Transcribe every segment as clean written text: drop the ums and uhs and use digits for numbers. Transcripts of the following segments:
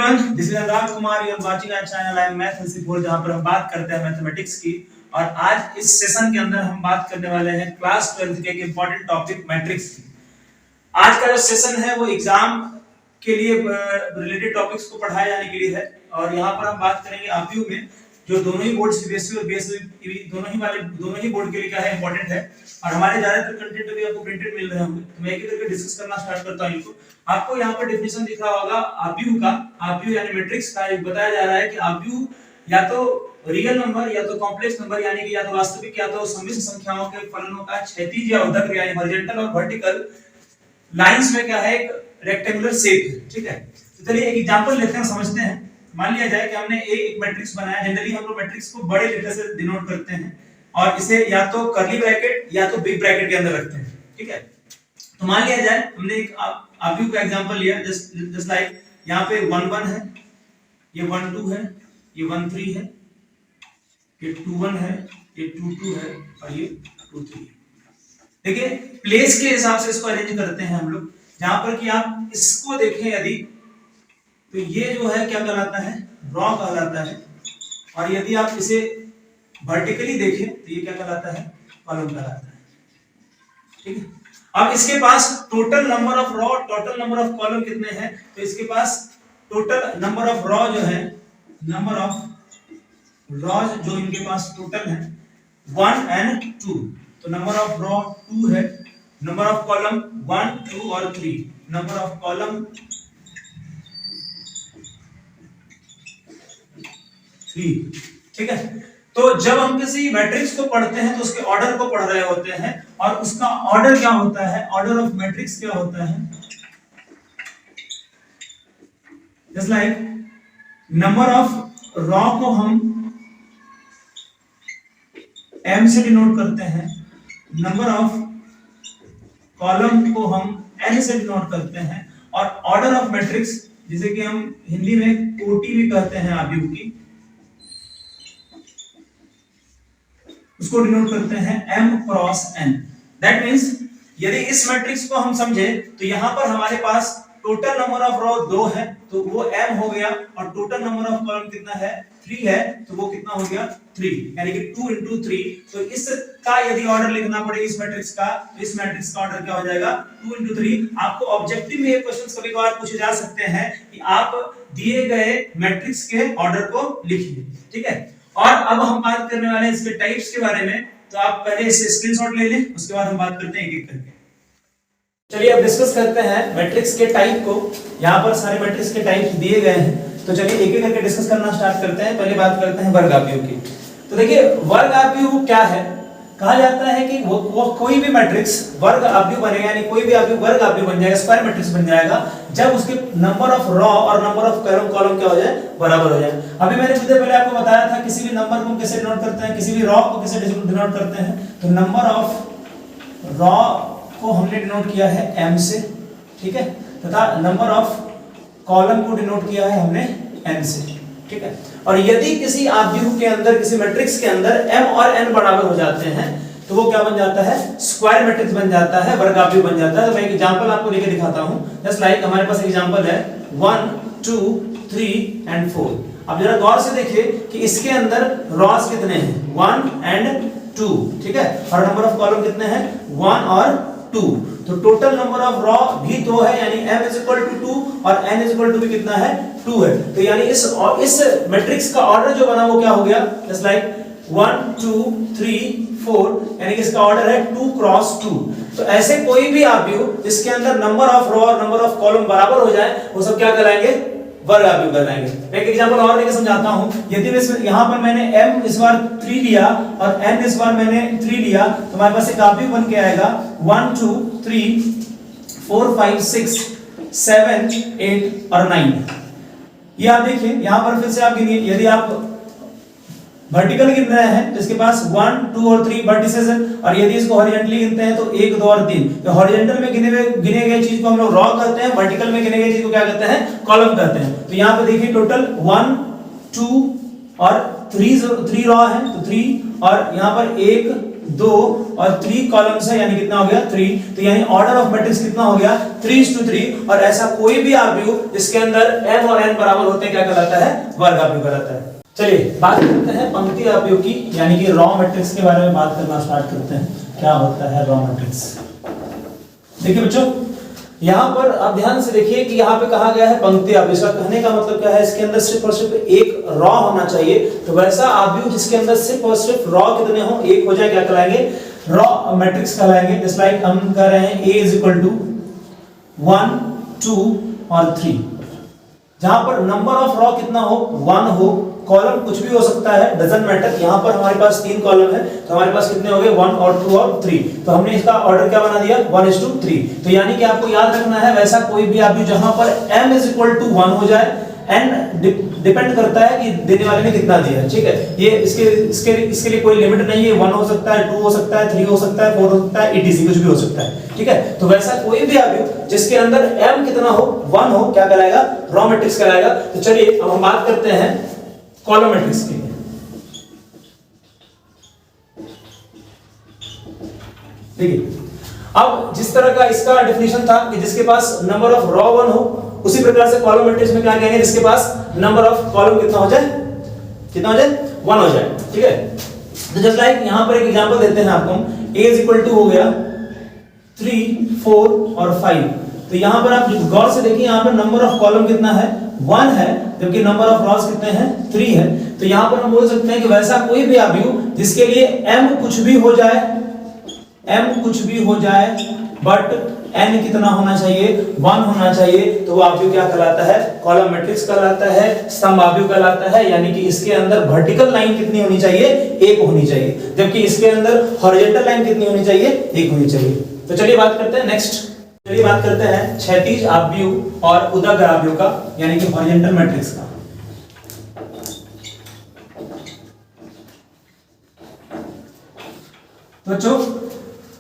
everyone, this is Anurag Kumar. You are watching our channel. I am Math Hensipur, जहाँ पर हम बात करते हैं मैथमेटिक्स की। और आज इस सेशन के अंदर हम बात करने वाले हैं क्लास 12 के एक इम्पोर्टेंट टॉपिक मैट्रिक्स की। आज का जो सेशन है वो एग्जाम के लिए रिलेटेड टॉपिक्स को पढ़ाए जाने के लिए है। और यहाँ पर हम बात करेंगे आरपीयू में, जो दोनों ही बोर्ड सीबीएसई और बीएसई दोनों ही बोर्ड के लिए क्या है इंपॉर्टेंट है। और हमारे ज्यादातर कंटेंट भी आपको प्रिंटेड मिल रहे होंगे, तो मैं एक एक करके डिस्कस करना स्टार्ट करता हूं। इनको आपको यहाँ पर डेफिनेशन दिख रहा होगा आरपीयू का। आरपीयू यानी मैट्रिक्स का एक बताया जा रहा है कि आरपीयू या तो रियल नंबर या तो कॉम्प्लेक्स नंबर यानी कि या तो वास्तविक या तो सम्मिश्र संख्याओं के फलनों का क्षैतिज या ऊर्ध्वाधर यानी हॉरिजॉन्टल और वर्टिकल लाइंस में क्या है एक रेक्टेंगुलर शेप है। ठीक है, तो चलिए एक एग्जांपल लेते हैं, समझते हैं। मान लिया जाए कि हमने एक मैट्रिक्स बनाया। जनरली हम लोग मैट्रिक्स को बड़े लेटर से डिनोट करते हैं और इसे या तो कर्ली ब्रैकेट या तो बिग ब्रैकेट के अंदर रखते हैं। ठीक है, तो मान लिया जाए हमने एक आरपीयू का एग्जांपल लिया, जस्ट लाइक यहाँ पे 1 1 है, ये 1 2 है, ये 1 3 है, ये 2 1 है, ये 2 2 है और ये 2 3। देखिए प्लेस के हिसाब से इसको अरेंज करते हैं हम लोग। जहां पर कि आप इसको देखें यदि, तो ये जो है क्या कहलाता है, रॉ कहलाता है। और यदि आप इसे वर्टिकली देखें तो ये क्या कहलाता है, कॉलम कहलाता है। ठीक है, अब इसके पास total number of row, total number of column कितने हैं, तो इसके पास टोटल नंबर ऑफ रॉ जो है, नंबर ऑफ रॉज जो इनके पास टोटल है 1 and 2। तो नंबर ऑफ रॉ 2 है, नंबर ऑफ कॉलम 1 2 और 3, नंबर ऑफ कॉलम 3। ठीक है, तो जब हम किसी मैट्रिक्स को पढ़ते हैं तो उसके ऑर्डर को पढ़ रहे होते हैं। और उसका ऑर्डर क्या होता है, ऑर्डर ऑफ मैट्रिक्स क्या होता है, just like number of raw को हम m से डिनोट करते हैं, नंबर ऑफ कॉलम को हम n से डिनोट करते हैं, और ऑर्डर ऑफ मैट्रिक्स जिसे कि हम हिंदी में कोटि भी कहते हैं आरपीयू की, उसको डिनोट करते हैं m cross n। That means यदि इस मैट्रिक्स को हम समझे तो यहां पर हमारे पास टोटल नंबर ऑफ रॉ 2 है तो वो m हो गया, और टोटल नंबर ऑफ कॉलम कितना है 3 है तो वो कितना हो गया 3, यानी कि 2 into 3। तो इसका यदि ऑर्डर लिखना पड़े इस मैट्रिक्स का, तो इस मैट्रिक्स का ऑर्डर क्या हो जाएगा 2 into 3। आपको ऑब्जेक्टिव में ये क्वेश्चंस कभी-कभार पूछे जा सकते हैं कि आप दिए गए मैट्रिक्स के ऑर्डर को लिखिए। ठीक है, और अब हम बात करने वाले हैं इसके टाइप्स के बारे में। तो आप पहले इसे स्क्रीनशॉट ले लें, उसके बाद हम बात करते हैं एक एक करके। चलिए अब डिस्कस करते हैं मैट्रिक्स के टाइप को। यहाँ पर सारे मैट्रिक्स के टाइप दिए गए हैं, तो चलिए एक एक करके डिस्कस करना स्टार्ट करते हैं। पहले बात करते हैं वर्ग आरपीयू की। तो देखिए वर्ग आरपीयू क्या है, कहा जाता है कि वो कोई भी मैट्रिक्स वर्ग आरपीयू बनेगा, यानी कोई भी आरपीयू वर्ग आरपीयू बन जाएगा, स्क्वायर मैट्रिक्स बन जाएगा जब उसके नंबर ऑफ रॉ और नंबर ऑफ कॉलम क्या हो जाए, बराबर हो जाए। अभी मैंने कुछ देर पहले आपको बताया था किसी भी नंबर को कैसे डिनोट करते हैं, किसी भी रॉ को कैसे डिनोट करते हैं। तो नंबर ऑफ रॉ को हमने डिनोट किया है m से, ठीक है, तथा नंबर ऑफ कॉलम को डिनोट किया है हमने n से। ठीक है, और यदि किसी आरपीयू के अंदर, किसी मैट्रिक्स के अंदर m और n बराबर हो जाते हैं तो वो क्या बन जाता है, स्क्वायर मैट्रिक्स बन जाता है, वर्ग आरपीयू बन जाता है। तो मैं एक एग्जांपल आपको लेके दिखाता हूं। जस्ट लाइक हमारे पास एग्जांपल है 1 2 3 and 4। अब जरा गौर से देखिए कि इसके अंदर रॉस कितने हैं, 1 and 2। ठीक है, और नंबर ऑफ कॉलम कितने हैं, 1 और 2। तो टोटल नंबर ऑफ रॉ भी 2 है, यानी m is equal to 2 और n is equal to भी कितना है, 2 है। तो यानी इस मैट्रिक्स का ऑर्डर जो बना वो क्या हो गया, जस्ट लाइक 1 2 3 4, यानी कि इसका ऑर्डर है 2 क्रॉस 2। तो ऐसे कोई भी आरपीयू जिसके अंदर नंबर ऑफ रॉ और नंबर ऑफ कॉलम बराबर हो जाए वो सब क्या कहलाएंगे, वर्ग आरपीयू कहलाएंगे। मैं एक एग्जांपल और लेके समझाता हूं। यदि यहां पर मैंने m इस बार 3 लिया और n इस बार मैंने 3 लिया, तो हमारे पास एक आरपीयू बन के आएगा 1 2 3 4 5 6 7 8 और 9। ये आप देखिए यहां पर फिर से आप गिनिए, यदि आप वर्टिकल गिन रहे हैं तो इसके पास 1 2 और 3 वर्टिसेस है, और यदि इसको हॉरिजॉन्टली गिनते हैं तो 1 2 और 3। तो हॉरिजॉन्टल में गिने गए चीज को हम लोग रॉ कहते हैं, वर्टिकल में गिने गए चीज को क्या कहते हैं, कॉलम कहते हैं। तो यहां पे देखिए टोटल 1 2 और 3 रॉ है, तो 3, और यहां पर 1 2 और 3 कॉलम्स है, यानी कितना हो गया 3। तो यानी ऑर्डर ऑफ मैट्रिक्स कितना हो गया 3:3। और ऐसा कोई भी आव्यूह जिसके अंदर m और n बराबर होते हैं क्या कहलाता है, वर्ग आव्यूह कहलाता है। चलिए बात करते हैं पंक्ति आव्यूह की, यानी कि रॉ मैट्रिक्स के बारे में बात करना स्टार्ट करते हैं। क्या होता है रॉ मैट्रिक्स? देखिए बच्चों, यहाँ पर आप ध्यान से देखिए कि यहाँ पे कहा गया है पंक्ति आव्यूह। इसका कहने का मतलब क्या है, इसके अंदर सिर्फ और सिर्फ एक रॉ होना चाहिए। तो वैसा आव्यूह जिसके अंदर सिर्फ और सिर्फ रॉ कितने हो, एक हो जाए, क्या कहलाएंगे, रॉ मैट्रिक्स कहलाएंगे। जस्ट लाइक हम कह रहे हैं A = 1, 2 और 3, जहां पर नंबर ऑफ रॉ कितना हो, 1 हो, कॉलम कुछ भी हो सकता है, डजंट मैटर। यहां पर हमारे पास 3 कॉलम है, तो हमारे पास कितने हो गए, 1 और 2 और 3। तो हमने इसका ऑर्डर क्या बना दिया, 1:3। तो यानी कि आपको याद रखना है वैसा कोई भी आव्यूह जहां पर m = 1 हो जाए, n डिपेंड करता है कि देने वाले ने कितना दिया है, ठीक है। ये इसके लिए कोई लिमिट नहीं है, 1 हो सकता है, 2 हो सकता है, 3 हो सकता है, 4 हो सकता है, etc कुछ भी हो सकता है, ठीक है। तो वैसा कोई भी आव्यूह जिसके अंदर m कितना हो, 1 हो, क्या कहलाएगा, रॉ मैट्रिक्स कहलाएगा। तो चलिए अब हम बात करते हैं कॉलम मैट्रिक्स की। देखिए अब जिस तरह का इसका डेफिनेशन था कि जिसके पास नंबर ऑफ रॉ 1 हो, उसी प्रकार से कॉलम मैट्रिक्स में क्या कहेंगे, जिसके पास नंबर ऑफ कॉलम कितना हो जाए, 1 हो जाए, ठीक है। तो जस्ट लाइक यहां पर एक एग्जांपल देते हैं आपको, A = हो गया 3, 4 और 5। तो यहां पर आप गौर से देखिए, यहां पर नंबर ऑफ कॉलम कितना है, 1 है, जबकि नंबर ऑफ रॉस कितने हैं, 3 है। तो यहां पर हम बोल सकते हैं कि वैसा कोई भी आव्यूह जिसके लिए m कुछ भी हो जाए, बट n कितना होना चाहिए, 1 होना चाहिए, तो वो आव्यूह क्या कहलाता है, कॉलम मैट्रिक्स कहलाता है, स्तंभ आव्यूह कहलाता है। यानी कि इसके अंदर वर्टिकल लाइन कितनी होनी चाहिए, 1 होनी चाहिए, जबकि इसके अंदर हॉरिजॉन्टल लाइन कितनी होनी चाहिए, 1 होनी चाहिए। तो चलिए बात करते हैं नेक्स्ट, चलिए बात करते हैं क्षैतिज आव्यूह और उदग्र आव्यूह का, यानी कि हॉरिजॉन्टल मैट्रिक्स का। तो बच्चों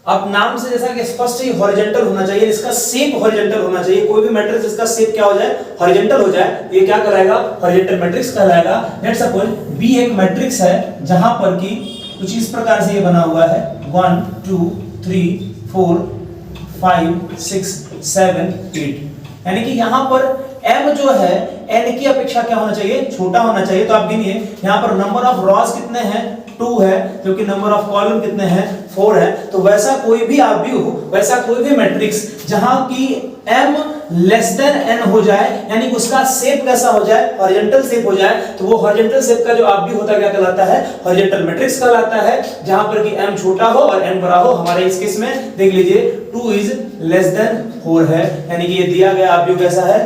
अब नाम से जैसा कि स्पष्ट ही हॉरिजॉन्टल होना चाहिए, इसका शेप हॉरिजॉन्टल होना चाहिए। कोई भी मैट्रिक्स इसका शेप क्या हो जाए, हॉरिजॉन्टल हो जाए, ये क्या कहलाएगा, हॉरिजॉन्टल मैट्रिक्स कहलाएगा। लेट्स सपोज B एक मैट्रिक्स है जहां पर कि कुछ इस प्रकार से ये बना हुआ है, 1 2 3 4 5 6 7 8, यानी कि यहां पर m जो है n की अपेक्षा क्या होना चाहिए, छोटा होना चाहिए। तो आप गिनिए, यहां पर नंबर ऑफ रॉस कितने हैं, 2 है, क्योंकि नंबर ऑफ कॉलम कितने हैं, 4 है। तो वैसा कोई भी आव्यूह, वैसा कोई भी मैट्रिक्स जहां की m n हो जाए, यानी कि उसका शेप कैसा हो जाए, हॉरिजॉन्टल शेप हो जाए, तो वो हॉरिजॉन्टल शेप का जो आव्यूह होता है क्या कहलाता है, हॉरिजॉन्टल मैट्रिक्स कहलाता है। जहां पर कि m छोटा हो और n बड़ा हो। हमारे इस केस में देख लीजिए 2 < 4 है, यानी कि ये दिया गया आव्यूह कैसा है,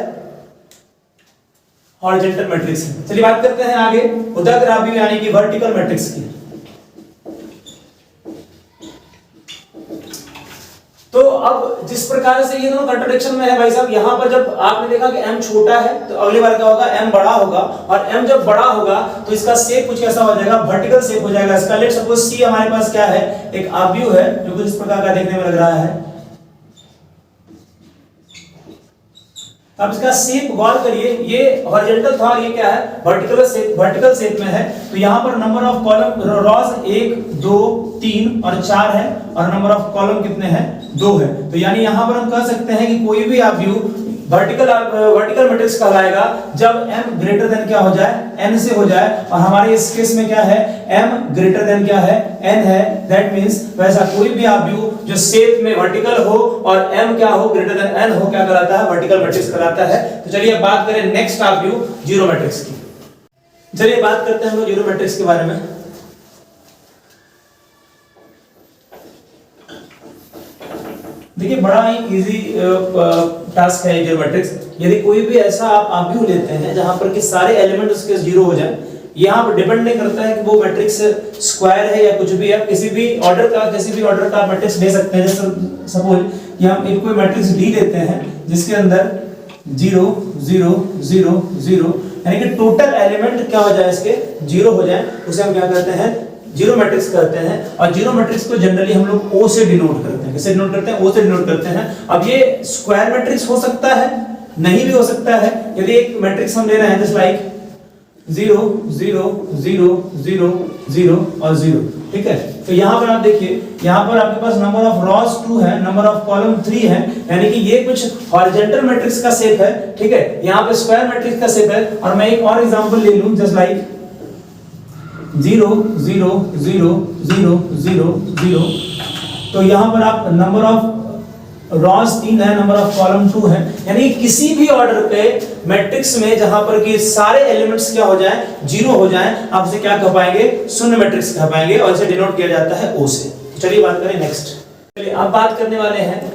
हॉरिजॉन्टल मैट्रिक्स है। चलिए बात करते हैं आगे उदग्र आव्यूह यानी कि वर्टिकल मैट्रिक्स की। तो अब जिस प्रकार से ये दोनों कंट्राडिक्शन में है भाई साहब, यहां पर जब आपने देखा कि m छोटा है तो अगली बार क्या होगा, m बड़ा होगा, और m जब बड़ा होगा तो इसका शेप कुछ कैसा हो जाएगा, वर्टिकल शेप हो जाएगा इसका। लेट्स सपोज C हमारे पास क्या है, एक आव्यूह है जो कुछ इस प्रकार का देखने में लग रहा है। अब इसका शेप गौर करिए, ये हॉरिजॉन्टल था और ये क्या है, वर्टिकल शेप में है। तो यहां पर नंबर ऑफ कॉलम रॉस 1 2 3 और 4 है, और नंबर ऑफ कॉलम कितने हैं, 2 है। तो यानी यहां पर हम कह सकते हैं कि कोई भी आव्यूह वर्टिकल मैट्रिक्स कहलाएगा जब m ग्रेटर देन क्या हो जाए, n से हो जाए। और हमारे इस केस में क्या है, m ग्रेटर देन क्या है, n है। दैट मींस वैसा कोई भी आव्यूह जो शेप में वर्टिकल हो और m क्या हो, ग्रेटर देन n हो, क्या कहलाता है, वर्टिकल मैट्रिक्स कहलाता है। तो चलिए अब बात करें नेक्स्ट आव्यूह जीरो मैट्रिक्स की। चलिए बात करते हैं हम जीरो मैट्रिक्स के बारे में। देखिए बड़ा ही इजी टास्क है जीरो मैट्रिक्स। यदि कोई भी ऐसा आप आव्यूह लेते हैं जहां पर कि सारे एलिमेंट उसके जीरो हो जाए, यहाँ पर डिपेंड नहीं करता है कि वो मैट्रिक्स स्क्वायर है या कुछ भी है, किसी भी ऑर्डर का मैट्रिक्स ले सकते हैं। जैसे सपोज कि हम एक कोई मैट्रिक्स डी लेते हैं जिसके अंदर 0 0 0 0, यानी कि टोटल एलिमेंट क्या हो जाए, इसके जीरो हो जाए, उसे हम क्या कहते हैं, जीरो मैट्रिक्स कहते हैं। और जीरो मैट्रिक्स को जनरली हम लोग O से डिनोट करते हैं। किससे डिनोट करते हैं, O से डिनोट करते हैं। अब ये स्क्वायर मैट्रिक्स हो सकता है, नहीं भी हो सकता है। यदि एक मैट्रिक्स हम ले रहे हैं जस्ट लाइक 0 0 0 0 0 और 0, ठीक है। तो यहाँ पर आप देखिए, यहाँ पर आपके पास नंबर ऑफ रॉस 2 है, नंबर ऑफ कॉलम 3 है, यानी कि ये कुछ हॉरिजॉन्टल मैट्रिक्स का सेट है, ठीक है। यहाँ पे स्क्वायर मैट्रिक्स का सेट है। और मैं एक और एग्जांपल ले लूं, जस्ट लाइक 0 0 0 0 0 0। तो यहाँ पर आप नंबर ऑफ रॉस 3 है, नंबर ऑफ कॉलम 2 है, यानी किसी भी ऑर्डर पे मैट्रिक्स में जहां पर कि सारे एलिमेंट्स क्या हो जाए, 0 हो जाए, आप इसे क्या कह पाएंगे, शून्य मैट्रिक्स कह पाएंगे, और इसे डिनोट किया जाता है O से। चलिए बात करें नेक्स्ट। चलिए अब बात करने वाले हैं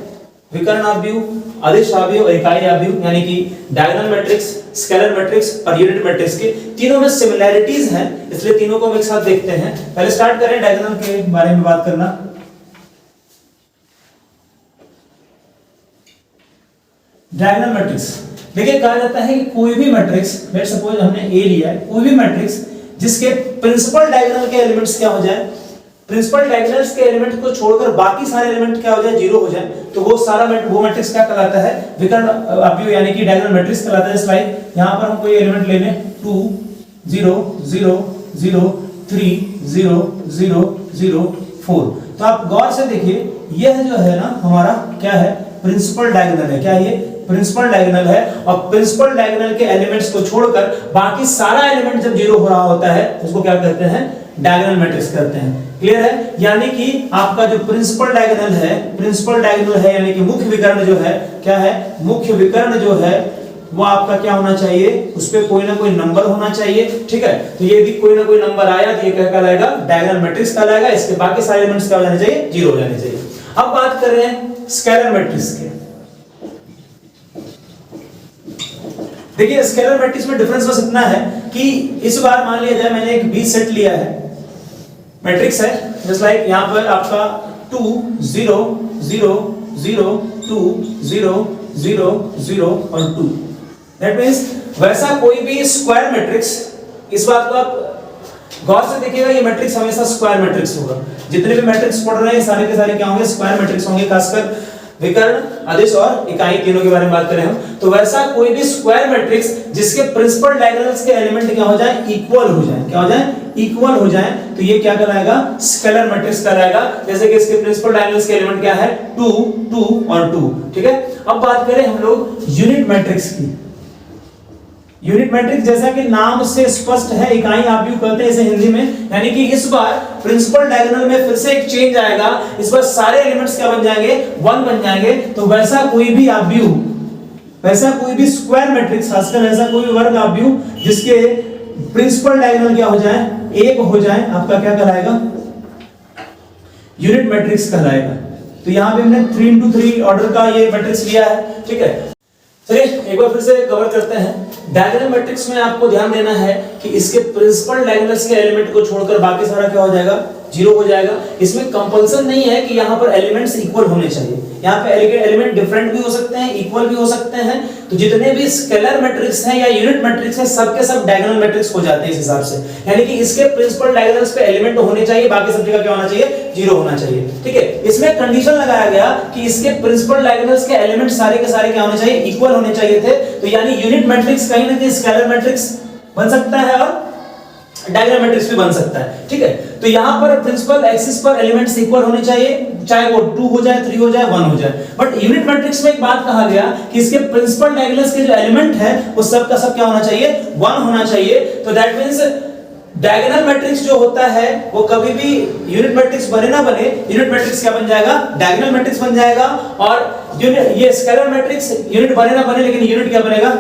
विकर्ण आव्यूह, अदिश आव्यूह और इकाई आव्यूह, यानी कि डायगोनल मैट्रिक्स, स्केलर मैट्रिक्स और यूनिट मैट्रिक्स के। तीनों में सिमिलैरिटीज हैं, इसलिए तीनों को हम एक साथ देखते हैं। पहले स्टार्ट करें डायगोनल के बारे में बात करना। डायगोनल मैट्रिक्स, देखिए कहा जाता है कि कोई भी मैट्रिक्स, लेट्स सपोज हमने ए लिया है, कोई भी मैट्रिक्स जिसके प्रिंसिपल डायगोनल के एलिमेंट्स क्या हो जाए, प्रिंसिपल डायगोनल्स के एलिमेंट को छोड़कर बाकी सारे एलिमेंट क्या हो जाए, 0 हो जाए, तो वो सारा वो मैट्रिक्स क्या कहलाता है, विकर्ण आव्यूह यानी कि डायगोनल मैट्रिक्स कहलाता है। लाइक यहां पर हम कोई एलिमेंट ले लें, 2 0 0 0 3 0 0 0 4। तो आप गौर से देखिए, यह जो है ना हमारा क्या है, प्रिंसिपल डायगोनल है। क्या ये प्रिंसिपल डायगोनल है, और प्रिंसिपल डायगोनल के एलिमेंट्स को छोड़कर बाकी सारा एलिमेंट जब 0 हो रहा होता है उसको क्या कहते हैं, डायगोनल मैट्रिक्स कहते हैं। क्लियर है? यानी कि आपका जो प्रिंसिपल डायगोनल है, प्रिंसिपल डायगोनल है यानी कि मुख्य विकर्ण जो है, क्या है, मुख्य विकर्ण जो है वो आपका क्या होना चाहिए, उस पे कोई ना कोई नंबर होना चाहिए, ठीक है। तो ये यदि कोई ना कोई नंबर आया तो ये क्या कहलाएगा, डायगोनल मैट्रिक्स कहलाएगा। इसके बाकी सारे एलिमेंट्स क्या हो जाने चाहिए, 0 हो जाने चाहिए। अब बात कर रहे हैं स्केलर मैट्रिक्स के। देखिए स्केलर मैट्रिक्स में डिफरेंस बस इतना है कि इस बार मान लिया जाए मैंने एक B सेट लिया है, मैट्रिक्स है, जस्ट लाइक यहां पर आपका 2 0 0 0 2 0 0 0 और 2। दैट मींस वैसा कोई भी स्क्वायर मैट्रिक्स, इस बात को आप गौर से देखिएगा, ये मैट्रिक्स हमेशा स्क्वायर मैट्रिक्स होगा। जितने भी मैट्रिक्स पढ़ रहे हैं सारे के सारे क्या होंगे, स्क्वायर मैट्रिक्स होंगे। खासकर विकर्ण, अदिश और इकाई तीनों के बारे में बात करें हम, तो वैसा कोई भी स्क्वायर मैट्रिक्स जिसके प्रिंसिपल डायगोनल्स के एलिमेंट क्या हो जाए, इक्वल हो जाए, क्या हो जाए, इक्वल हो जाए, तो ये क्या कहलाएगा, स्केलर मैट्रिक्स कहलाएगा। जैसे कि इसके प्रिंसिपल डायगोनल्स के एलिमेंट क्या है, 2 2 और 2, ठीक है। अब बात करें हम लोग यूनिट मैट्रिक्स की। यूनिट मैट्रिक्स जैसा कि नाम से स्पष्ट है, इकाई आव्यूह कहते हैं इसे हिंदी में, यानी कि इस बार प्रिंसिपल डायगोनल में फिर से एक चेंज आएगा, इस बार सारे एलिमेंट्स क्या बन जाएंगे, 1 बन जाएंगे। तो वैसा कोई भी आव्यूह, वैसा कोई भी स्क्वायर मैट्रिक्स, खासकर ऐसा कोई वर्ग आव्यूह जिसके प्रिंसिपल डायगोनल क्या हो जाए, 1 हो जाए, आपका क्या कहलाएगा, यूनिट मैट्रिक्स कहलाएगा। तो यहां पे हमने 3x3 ऑर्डर का ये मैट्रिक्स लिया है, ठीक है। चलिए एक बार फिर से कवर करते हैं। डायगोनल मैट्रिक्स में आपको ध्यान देना है कि इसके प्रिंसिपल डायगोनल्स के एलिमेंट को छोड़कर बाकी सारा क्या हो जाएगा, 0 हो जाएगा। इसमें कंपल्सन नहीं है कि यहाँ पर एलिमेंट्स इक्वल होने चाहिए, यहाँ पे एलिमेंट डिफरेंट भी हो सकते हैं, इक्वल भी हो सकते हैं। तो जितने भी स्केलर मैट्रिक्स हैं या यूनिट मैट्रिक्स हैं, सबके सब डायगोनल मैट्रिक्स हो जाते हैं इस हिसाब से। यानी कि इसके प्रिंसिपल डायगोनल्स पे एलिमेंट होने चाहिए, बाकी सब जगह क्या होना चाहिए, 0 होना चाहिए, ठीक है। इसमें कंडीशन लगाया गया कि इसके प्रिंसिपल डायगोनल्स के एलिमेंट सारे के सारे क्या होने चाहिए, इक्वल होने चाहिए थे। तो यानी यूनिट मैट्रिक्स कहीं ना कहीं स्केलर मैट्रिक्स बन सकता है और डायगोनल मैट्रिक्स भी बन सकता है, ठीक है। तो यहां पर प्रिंसिपल एक्सिस पर एलिमेंट्स इक्वल होने चाहिए, चाहे वो 2 हो जाए, 3 हो जाए, 1 हो जाए। बट यूनिट मैट्रिक्स में एक बात कहा गया कि इसके प्रिंसिपल डायगोनल्स के जो एलिमेंट है वो सब का सब क्या होना चाहिए, 1 होना चाहिए। तो दैट मींस डायगोनल मैट्रिक्स जो होता है वो कभी भी यूनिट मैट्रिक्स बने ना बने, यूनिट मैट्रिक्स क्या बन जाएगा, डायगोनल मैट्रिक्स बन जाएगा। और ये स्केलर मैट्रिक्स यूनिट बने ना बने, लेकिन यूनिट क्या बनेगा,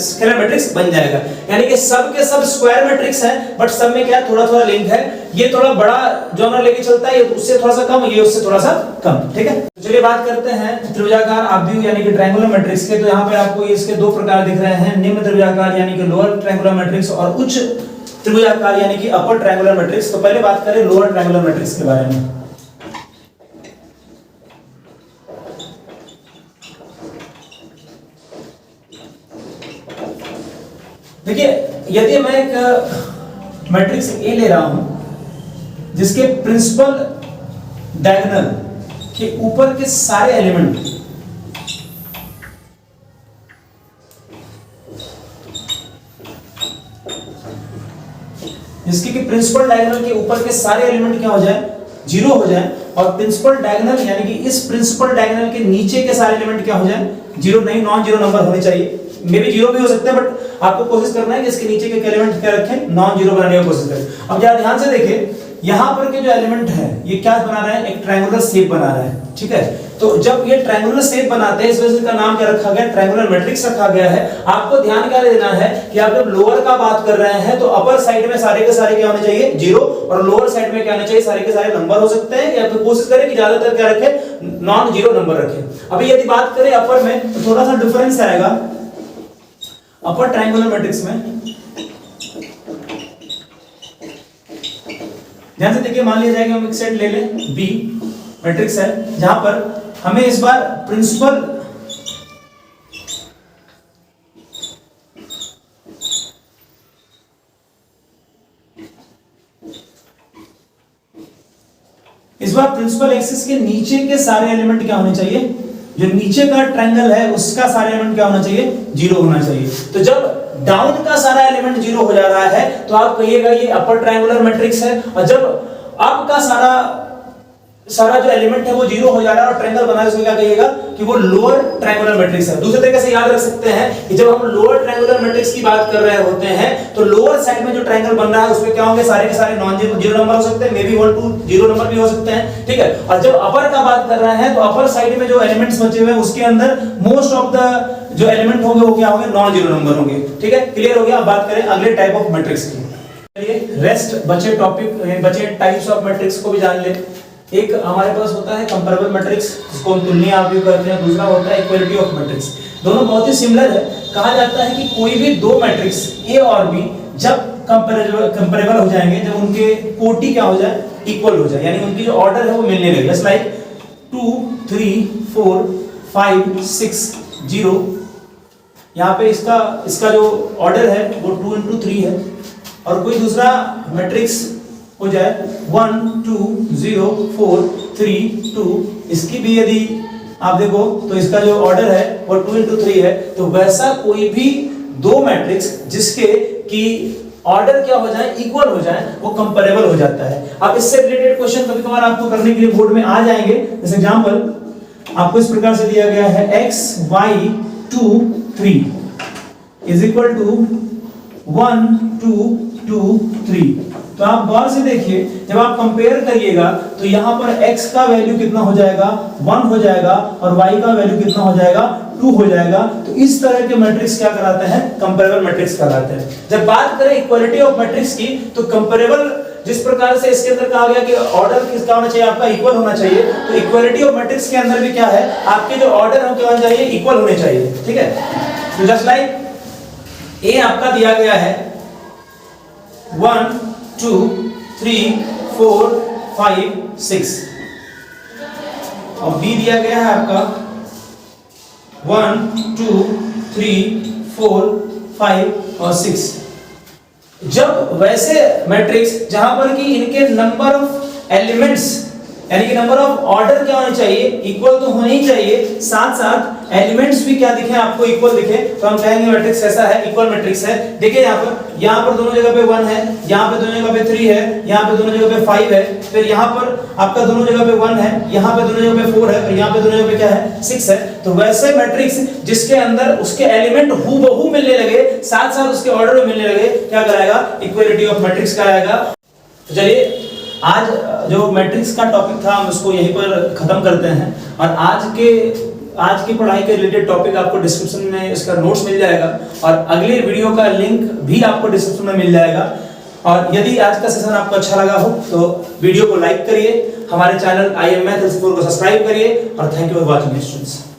स्केलर मैट्रिक्स बन जाएगा। यानी कि सब के सब स्क्वायर मैट्रिक्स हैं, बट सब में क्या थोड़ा थोड़ा लिंक है। ये थोड़ा बड़ा जॉनर लेके चलता है, ये उससे थोड़ा सा कम, ये उससे थोड़ा सा कम, ठीक है। तो चलिए बात करते हैं त्रिभुजाकार आव्यूह यानी कि ट्रायंगुलर मैट्रिक्स के। तो यहाँ पे आपको इसके 2 प्रकार दिख रहे हैं, निम्न त्रिभुजाकार यानी कि लोअर ट्रायंगुलर मैट्रिक्स और उच्च त्रिभुजाकार यानी कि अपर ट्रायंगुलर मैट्रिक्स। तो पहले बात करें लोअर ट्रायंगुलर मैट्रिक्स के बारे में। देखिए यदि मैं एक मैट्रिक्स ए ले रहा हूं जिसके प्रिंसिपल डायगोनल के ऊपर के सारे एलिमेंट जिसकी कि प्रिंसिपल डायगोनल के ऊपर के सारे एलिमेंट क्या हो जाए, जीरो हो जाए, और प्रिंसिपल डायगोनल यानी कि इस प्रिंसिपल डायगोनल के नीचे के सारे एलिमेंट क्या हो जाए, जीरो नहीं, नॉन जीरो नंबर होने चाहिए। मे बी जीरो भी हो सकते हैं, बट आपको कोशिश करना है कि इसके नीचे के एलिमेंट क्या रखें, नॉन जीरो बनाने की कोशिश करें। अब जरा ध्यान से देखिए, यहाँ पर के जो एलिमेंट है ये क्या बना रहा है, एक ट्रायंगुलर शेप बना रहा है, ठीक है। तो जब ये ट्रायंगुलर शेप बनाते हैं, इस वजह से इसका नाम क्या रखा गया, ट्रायंगुलर मैट्रिक्स रखा गया है। आपको ध्यान क्या देना है कि आप जब लोअर का बात कर रहे हैं तो अपर साइड में सारे के सारे क्या होने चाहिए, जीरो, और लोअर साइड में क्या होना चाहिए, सारे के सारे नंबर हो सकते हैं, या तो कोशिश करें कि ज्यादातर क्या रखें, नॉन जीरो नंबर रखें। अभी यदि बात करें अपर में तो थोड़ा सा डिफरेंस आएगा। अपर ट्रायंगुलर मैट्रिक्स में ध्यान से देखिए, मान लिया जाए कि हम एक सेट ले लें, बी मैट्रिक्स है, जहां पर हमें इस बार प्रिंसिपल एक्सिस के नीचे के सारे एलिमेंट क्या होने चाहिए, जो नीचे का ट्रायंगल है उसका सारे एलिमेंट क्या होना चाहिए, जीरो होना चाहिए। तो जब डाउन का सारा एलिमेंट जीरो हो जा रहा है तो आप कहिएगा ये अपर ट्रायंगुलर मैट्रिक्स है, और जब अप का सारा जो एलिमेंट है वो जीरो हो जा रहा है और ट्रायंगल बना है, उसको क्या कहिएगा कि वो लोअर ट्रायंगुलर मैट्रिक्स है। दूसरे तरीके से याद रख सकते हैं कि जब हम लोअर ट्रायंगुलर मैट्रिक्स की बात कर रहे होते हैं तो लोअर साइड में जो ट्रायंगल बन रहा है उसमें क्या होंगे, सारे के सारे नॉन जीरो नंबर हो सकते हैं, मे बी 1 2 जीरो नंबर भी हो सकते हैं, ठीक है। और जब अपर का बात कर रहे हैं तो अपर साइड में जो एलिमेंट्स बचे हुए हैं उसके अंदर मोस्ट ऑफ द जो एलिमेंट होंगे वो क्या होंगे, नॉन जीरो नंबर होंगे, ठीक है। क्लियर हो गया। अब बात करें अगले टाइप ऑफ मैट्रिक्स की। चलिए रेस्ट बचे टॉपिक, बचे टाइप्स ऑफ मैट्रिक्स को भी जान ले। एक हमारे पास होता है कंपैरेबल मैट्रिक्स, जिसको हम तुलनीय आव्यूह कहते हैं, दूसरा होता है इक्वालिटी ऑफ मैट्रिक्स। दोनों बहुत ही सिमिलर है। कहा जाता है कि कोई भी दो मैट्रिक्स ए और बी जब कंपैरेबल हो जाएंगे, जब उनके कोटि क्या हो जाए, इक्वल हो जाए, यानी उनकी जो ऑर्डर है वो मिलने लगे, जस्ट लाइक 2 3 4 5 6 0। यहाँ पे इसका जो ऑर्डर है वो 2 into 3 है, और कोई दूसरा मैट्रिक्स हो जाए 1 2 0 4 3 2, इसकी भी यदि आप देखो तो इसका जो ऑर्डर है वो 2 into 3 है। तो वैसा कोई भी दो मैट्रिक्स जिसके की ऑर्डर क्या हो जाए, इक्वल हो जाए, वो कंपैरेबल हो जाता है। अब इससे रिलेटेड क्वेश्चन कभी कभार आपको करने के लिए बोर्ड में आ जाएंगे। जैसे एग्जांपल आपको इस प्रकार से दिया गया है x y 2 3 is equal to 1 2 2 3। तो आप गौर से देखिए, जब आप कंपेयर करिएगा तो यहाँ पर x का वैल्यू कितना हो जाएगा, 1 हो जाएगा, और y का वैल्यू कितना हो जाएगा, 2 हो जाएगा। तो इस तरह के मैट्रिक्स क्या कहलाते हैं, कंपैरेबल मैट्रिक्स कहलाते हैं। जब बात करें इक्वालिटी ऑफ मैट्रिक्स की, तो कंपैरेबल जिस प्रकार से इसके अंदर कहा गया कि ऑर्डर किसका होना चाहिए, आपका इक्वल होना चाहिए, तो इक्वालिटी ऑफ मैट्रिक्स के अंदर भी क्या है, आपके जो ऑर्डर हो क्या होना चाहिए, इक्वल होने चाहिए, ठीक है। तो जस्ट लाइक ए आपका दिया गया है 1 2 3 4 5 6, और बी दिया गया है आपका 1 2 3 4 5 और 6। जब वैसे मैट्रिक्स जहां पर कि इनके नंबर ऑफ एलिमेंट्स यानी कि नंबर ऑफ ऑर्डर क्या होने चाहिए, इक्वल तो होने ही चाहिए, साथ साथ एलिमेंट्स भी क्या दिखे, आपको इक्वल दिखे, तो हम कहेंगे मैट्रिक्स ऐसा है, इक्वल मैट्रिक्स है। देखिए यहाँ पर दोनों जगह पे 1 है, यहाँ पे दोनों जगह पे 3 है, यहाँ पे दोनों जगह पे 5 है, फिर यहाँ पर आपका दोनों जगह पे 1 है, यहाँ पे दोनों जगह पे 4 है, और यहाँ पे दोनों जगह पे क्या है, 6 है। तो वैसे मैट्रिक्स जिसके अंदर उसके एलिमेंट हूबहू मिलने लगे, साथ साथ उसके ऑर्डर में मिलने लगे, क्या कराएगा, इक्वालिटी ऑफ मैट्रिक्स कराएगा। तो चलिए आज जो मैट्रिक्स का टॉपिक था हम उसको यहीं पर खत्म करते हैं, और आज की पढ़ाई के रिलेटेड टॉपिक आपको डिस्क्रिप्शन में इसका नोट्स मिल जाएगा, और अगले वीडियो का लिंक भी आपको डिस्क्रिप्शन में मिल जाएगा। और यदि आज का सेशन आपको अच्छा लगा हो तो वीडियो को लाइक करिए, हमारे चैनल IM Math LC4 को सब्सक्राइब करिए, और thank you for watching students.